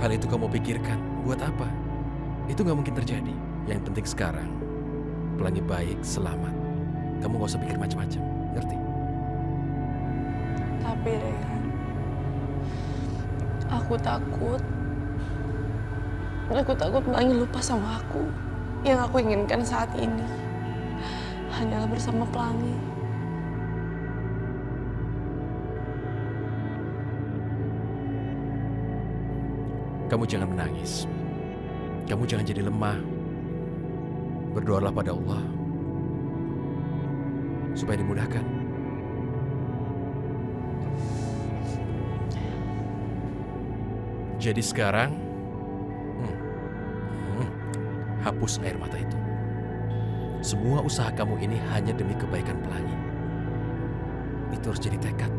Hal itu kamu pikirkan, buat apa? Itu nggak mungkin terjadi. Yang penting sekarang, Pelangi baik, selamat. Kamu nggak usah pikir macam-macam, ngerti? Tapi Rehan, aku takut Pelangi lupa sama aku. Yang aku inginkan saat ini hanyalah bersama Pelangi. Kamu jangan menangis. Kamu jangan jadi lemah. Berdoalah pada Allah supaya dimudahkan. Jadi sekarang, hapus air mata itu. Semua usaha kamu ini hanya demi kebaikan Pelangi. Itu harus jadi tekad.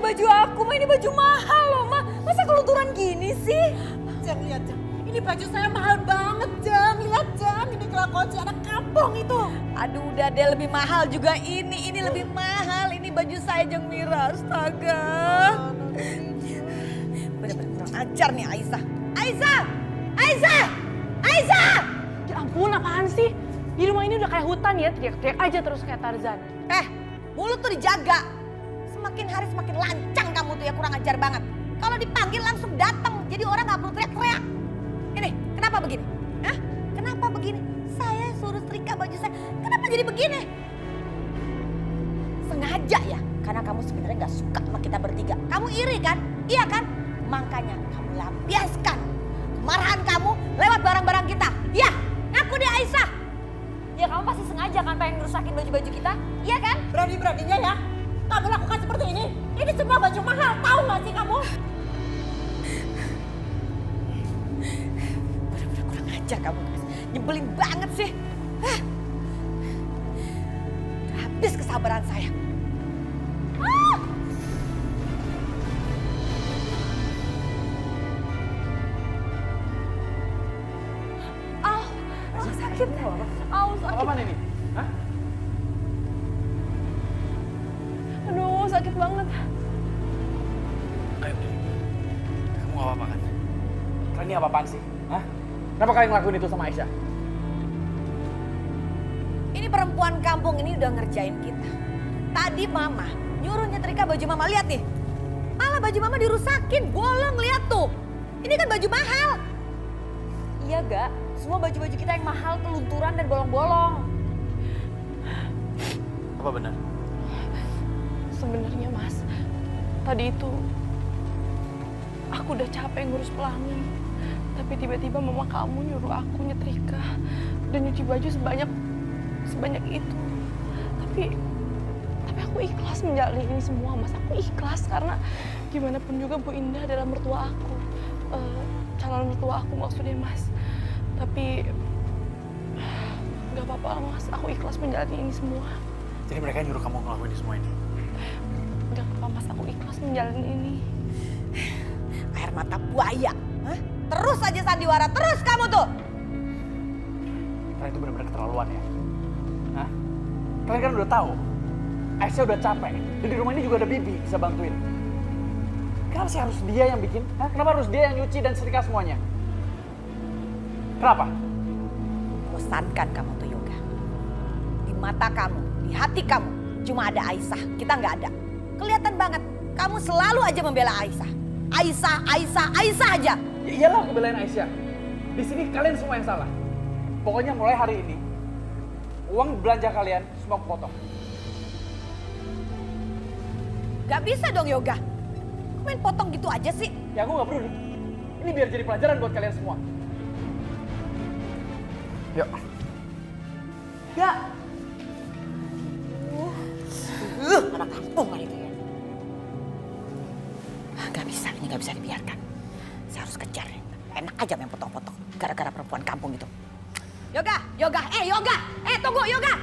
Baju aku, Ma, ini baju mahal loh, Ma. Masa kelunturan gini sih? Jeng, lihat Jeng. Ini baju saya mahal banget, Jeng. Lihat Jeng, ini kelakuan si anak kampung itu. Aduh, udah deh, lebih mahal juga ini lebih mahal. Ini baju saya, Jeng Mira, astaga. Bener-bener kurang ajar nih Aisyah. Aisyah! Ya ampun, apaan sih? Di rumah ini udah kayak hutan ya, teriak-teriak aja terus kayak Tarzan. Mulut tuh dijaga. Semakin hari semakin lancang kamu tuh ya, kurang ajar banget. Kalau dipanggil langsung datang, jadi orang gak perlu teriak-teriak. Ini, kenapa begini? Hah? Kenapa begini? Saya suruh setrika baju saya, kenapa jadi begini? Sengaja ya, karena kamu sebenarnya gak suka sama kita bertiga. Kamu iri kan? Iya kan? Makanya kamu lampiaskan kemarahan kamu lewat barang-barang kita. Iya, ngaku deh Aisyah. Ya kamu pasti sengaja kan pengen ngerusakin baju-baju kita, iya kan? Berani-beraninya ya. Kamu lakukan seperti ini. Ini semua baju mahal, tahu gak sih kamu? Bener-bener kurang ajar kamu, guys. Nyebelin banget sih. Habis kesabaran saya. Sakit. Sakit. Apa ini? Hah? Aduh, sakit banget. Ayo, kamu gak apa-apa kan? Kalian ini apa-apaan sih? Hah? Kenapa kalian ngelakuin itu sama Aisyah? Ini perempuan kampung ini udah ngerjain kita. Tadi Mama nyuruh nyetrika baju Mama, lihat nih. Malah baju Mama dirusakin, bolong, lihat tuh. Ini kan baju mahal. Iya gak? Semua baju-baju kita yang mahal kelunturan dan bolong-bolong. Apa benar? Sebenarnya Mas, tadi itu aku udah capek ngurus Pelangi. Tapi tiba-tiba mama kamu nyuruh aku nyetrika dan nyuci baju sebanyak itu. Tapi aku ikhlas menjalani ini semua, Mas. Aku ikhlas karena gimana pun juga Bu Indah adalah mertua aku. Calon mertua aku maksudnya, Mas. Tapi nggak apa-apa, Mas. Aku ikhlas menjalani ini semua. Jadi mereka nyuruh kamu ngelakuin semua ini? Gak apa-apa, Mas. Aku ikhlas menjalani ini. Air mata buaya. Hah? Terus aja sandiwara, terus kamu tuh. Kalian itu benar-benar keterlaluan ya? Hah? Kalian kan udah tahu. Aisyah udah capek. Dan di rumah ini juga ada Bibi bisa bantuin. Kenapa sih harus dia yang bikin? Hah? Kenapa harus dia yang nyuci dan setrika semuanya? Kenapa? Bosankan kamu tuh Yoga. Di mata kamu, di hati kamu cuma ada Aisyah, kita nggak ada. Kelihatan banget, kamu selalu aja membela Aisyah. Aisyah aja. Ya iyalah aku belain Aisyah. Di sini kalian semua yang salah. Pokoknya mulai hari ini, uang belanja kalian semua aku potong. Gak bisa dong Yoga. Kok main potong gitu aja sih? Ya aku gak peduli. Ini biar jadi pelajaran buat kalian semua. Yuk. Gak. Anak kampung kan itu ya. Gak bisa, ini gak bisa dibiarkan. Saya harus kejar. Enak aja main potong-potong. Gara-gara perempuan kampung itu. Yoga. Tunggu Yoga.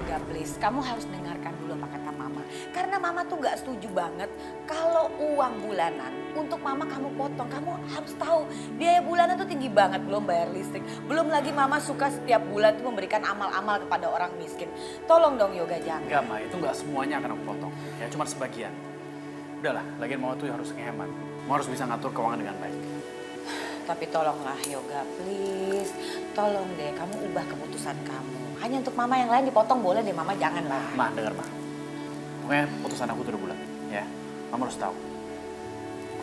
Yoga please, kamu harus dengarkan dulu apa kata mama. Karena mama tuh gak setuju banget kalau uang bulanan untuk mama kamu potong. Kamu harus tahu biaya bulanan tuh tinggi banget, belum bayar listrik. Belum lagi mama suka setiap bulan tuh memberikan amal-amal kepada orang miskin. Tolong dong Yoga jangan. Enggak Ma, itu enggak semuanya akan aku potong. Ya cuma sebagian. Udahlah, lagian mama tuh harus ngehemat. Mama harus bisa ngatur keuangan dengan baik. Tapi tolonglah Yoga please. Tolong deh kamu ubah keputusan kamu. Hanya untuk mama, yang lain dipotong boleh deh, mama janganlah. Ma, dengar Ma. Pokoknya putusan aku tuh udah bulat, ya. Mama harus tahu.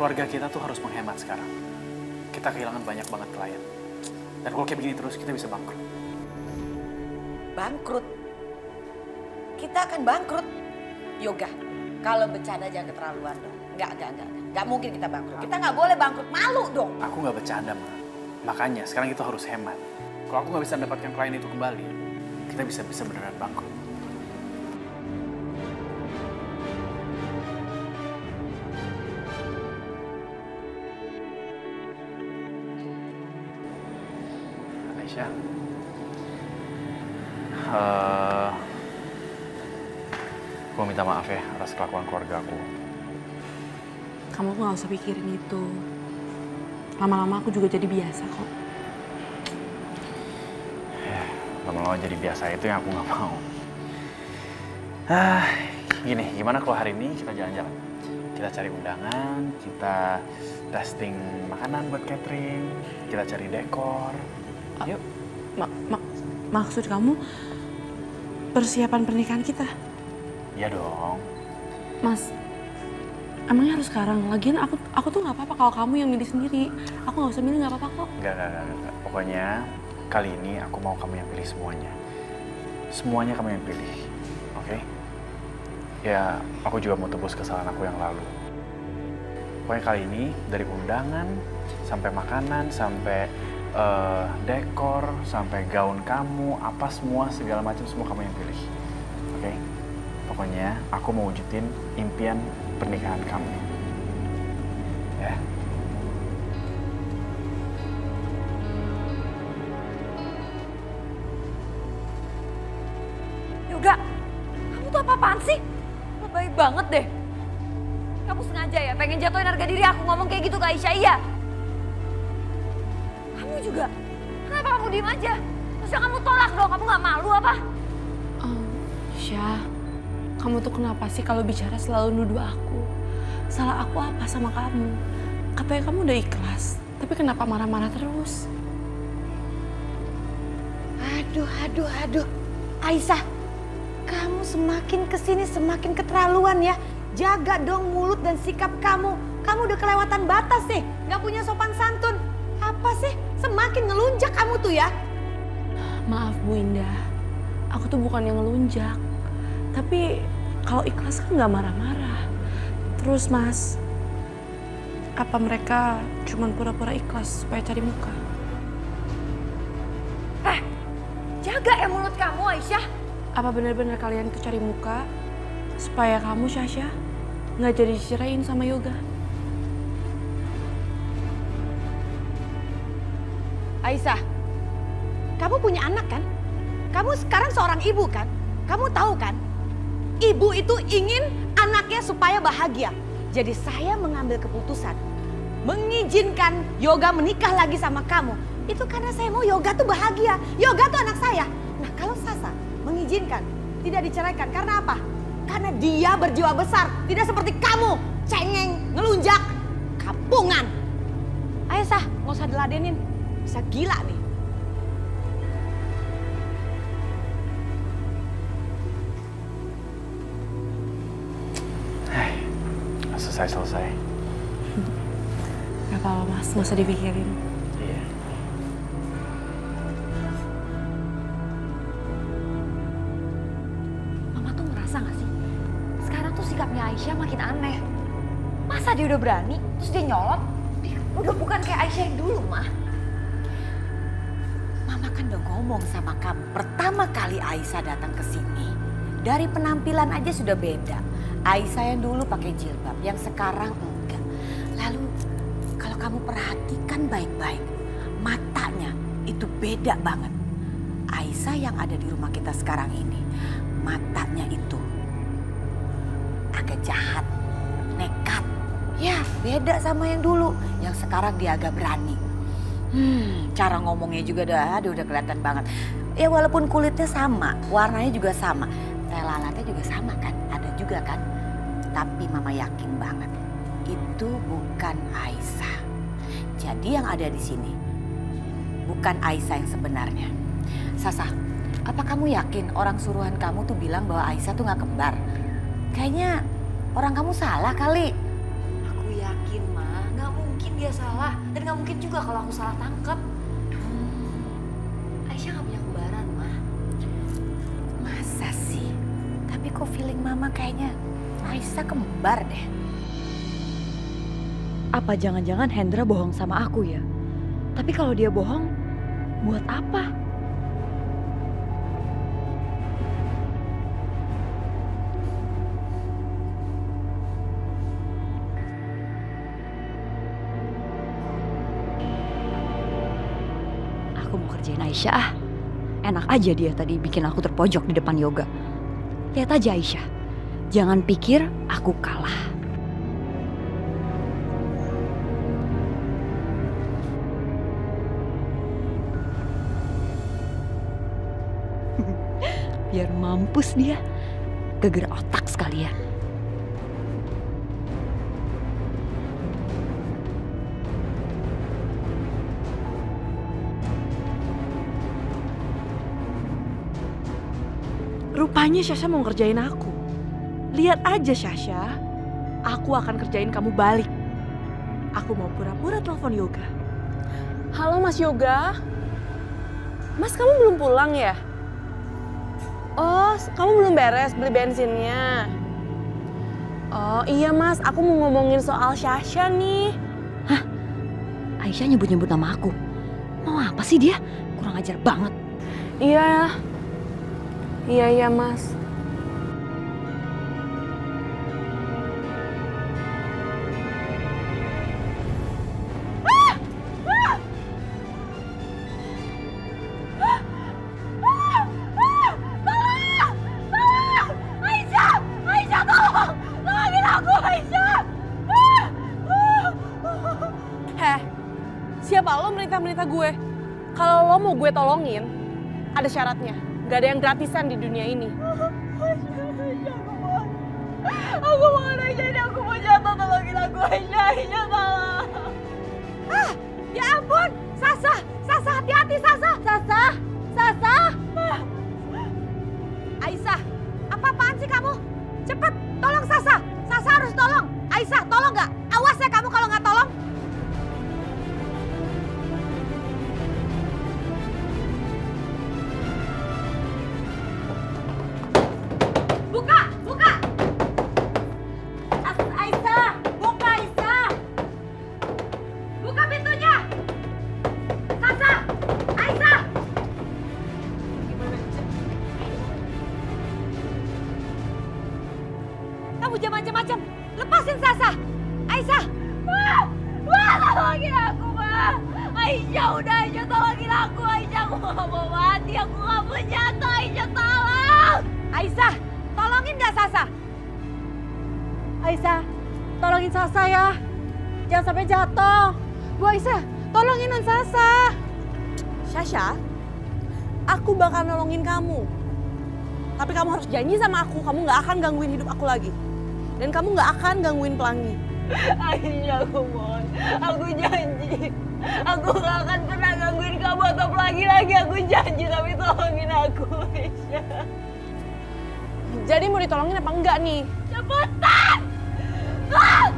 Keluarga kita tuh harus menghemat sekarang. Kita kehilangan banyak banget klien. Dan kalau kayak begini terus, kita bisa bangkrut. Bangkrut? Kita akan bangkrut? Yoga, kalau bercanda jangan keterlaluan dong. Enggak mungkin kita bangkrut. Kita nggak boleh bangkrut, malu dong. Aku nggak bercanda, Ma. Makanya sekarang kita harus hemat. Kalau aku nggak bisa mendapatkan klien itu kembali, kita bisa beneran bangkrut. Aisyah, aku minta maaf ya atas kelakuan keluarga aku. Kamu tuh gak usah pikirin itu. Lama-lama aku juga jadi biasa kok. Lama-lama jadi biasa itu yang aku nggak mau. Gini, gimana kalau hari ini kita jalan-jalan? Kita cari undangan, kita testing makanan buat catering, kita cari dekor. Yuk. Maksud kamu persiapan pernikahan kita? Iya dong. Mas, emangnya harus sekarang? Lagian aku tuh nggak apa-apa kalau kamu yang milih sendiri. Aku nggak usah milih, nggak apa-apa kok. Enggak. Pokoknya kali ini aku mau kamu yang pilih semuanya. Semuanya kamu yang pilih, oke? Ya, aku juga mau tebus kesalahan aku yang lalu. Pokoknya kali ini dari undangan, sampai makanan, sampai dekor, sampai gaun kamu, apa semua, segala macam semua kamu yang pilih, oke? Pokoknya aku mau wujudin impian pernikahan kamu, ya. Yoga, kamu tuh apa-apaan sih? Lebay banget deh. Kamu sengaja ya pengen jatuhin harga diri aku ngomong kayak gitu ke Aisyah, iya? Kamu juga, kenapa kamu diem aja? Terus kamu tolak dong, kamu gak malu apa? Syah, kamu tuh kenapa sih kalau bicara selalu nuduh aku? Salah aku apa sama kamu? Katanya kamu udah ikhlas, tapi kenapa marah-marah terus? Aduh. Aisyah, kamu semakin kesini semakin keterlaluan ya. Jaga dong mulut dan sikap kamu. Kamu udah kelewatan batas nih, gak punya sopan santun. Apa sih? Semakin ngelunjak kamu tuh ya. Maaf Bu Indah, aku tuh bukan yang ngelunjak. Tapi kalau ikhlas kan gak marah-marah. Terus Mas, apa mereka cuma pura-pura ikhlas supaya cari muka? Jaga ya mulut kamu Aisyah. Apa benar-benar kalian itu cari muka supaya kamu Syasha nggak jadi diceraiin sama Yoga? Aisyah, kamu punya anak kan? Kamu sekarang seorang ibu kan? Kamu tahu kan? Ibu itu ingin anaknya supaya bahagia. Jadi saya mengambil keputusan mengizinkan Yoga menikah lagi sama kamu. Itu karena saya mau Yoga tuh bahagia. Yoga tuh anak saya. Nah kalau Sasa mengizinkan tidak diceraikan karena apa? Karena dia berjiwa besar. Tidak seperti kamu, cengeng, ngelunjak, kampungan. Ayo Sah, nggak usah diladenin. Bisa gila nih. Selesai. Gak apa-apa Mas, nggak usah dipikirin. Iya. Mama tuh ngerasa gak sih? Sekarang tuh sikapnya Aisyah makin aneh. Masa dia udah berani, terus dia nyolot? Dia udah bukan kayak Aisyah yang dulu, Mah. Mama kan udah ngomong sama kamu. Pertama kali Aisyah datang ke sini, dari penampilan aja sudah beda. Aisyah yang dulu pakai jilbab, yang sekarang enggak. Lalu kalau kamu perhatikan baik-baik, matanya itu beda banget. Aisyah yang ada di rumah kita sekarang ini matanya itu agak jahat, nekat. Ya, beda sama yang dulu. Yang sekarang dia agak berani. Cara ngomongnya juga udah kelihatan banget. Ya walaupun kulitnya sama, warnanya juga sama. Lalatnya juga sama kan, ada juga kan. Tapi mama yakin banget, itu bukan Aisyah. Jadi yang ada di sini bukan Aisyah yang sebenarnya. Sasa, apa kamu yakin orang suruhan kamu tuh bilang bahwa Aisyah tuh gak kembar? Kayaknya orang kamu salah kali. Aku yakin, Ma. Nggak mungkin dia salah. Dan nggak mungkin juga kalau aku salah tangkap. Aisyah nggak punya kembaran, Ma. Masa sih? Tapi kok feeling mama kayaknya Aisyah kembar deh. Apa jangan-jangan Hendra bohong sama aku ya? Tapi kalau dia bohong, buat apa? Aku mau kerjain Aisyah. Enak aja dia tadi bikin aku terpojok di depan yoga. Lihat aja Aisyah. Jangan pikir aku kalah. Biar mampus dia. Geger otak sekalian. Rupanya Sasha mau ngerjain aku. Lihat aja Sasha, aku akan kerjain kamu balik. Aku mau pura-pura telepon Yoga. Halo Mas Yoga. Mas kamu belum pulang ya? Oh, kamu belum beres beli bensinnya? Oh iya Mas, aku mau ngomongin soal Sasha nih. Hah? Aisyah nyebut-nyebut nama aku. Mau apa sih dia? Kurang ajar banget. Iya. Iya Mas. Siapa lo merintah-merintah gue? Kalau lo mau gue tolongin, ada syaratnya. Gak ada yang gratisan di dunia ini. Aku mau Aisyah, aku mau jatuh, tolongin aku Aisyah tolong. Ah, ya ampun, Sasa, hati-hati Sasa. Sasa. Aisyah, apa-apaan sih kamu? Cepet, tolong Sasa. Sasa harus tolong. Aisyah, tolong gak? Awas ya kamu kalau gak tolong. Buka! Aisyah, buka Aisyah. Buka pintunya. Sasa, Aisyah. Kamu jangan macam-macam. Lepasin Sasa. Aisyah. Wah, tolongin aku, Ma. Aisyah, udah Aisyah tolongin aku. Aisyah, aku gak mau mati. Aku gak mau jatuh. Aisyah, tolong. Aisyah, tolongin gak Sasa? Aisyah, tolongin Sasa ya. Jangan sampai jatuh. Bu Aisyah, tolongin non Sasa. Sasha, aku bakal nolongin kamu. Tapi kamu harus janji sama aku, kamu gak akan gangguin hidup aku lagi. Dan kamu gak akan gangguin Pelangi. Aisyah, aku mohon. Aku janji. Aku gak akan pernah gangguin kamu atau Pelangi lagi. Aku janji, tapi tolongin aku, Aisyah. Jadi mau ditolongin apa enggak nih? Cepetan! Ah!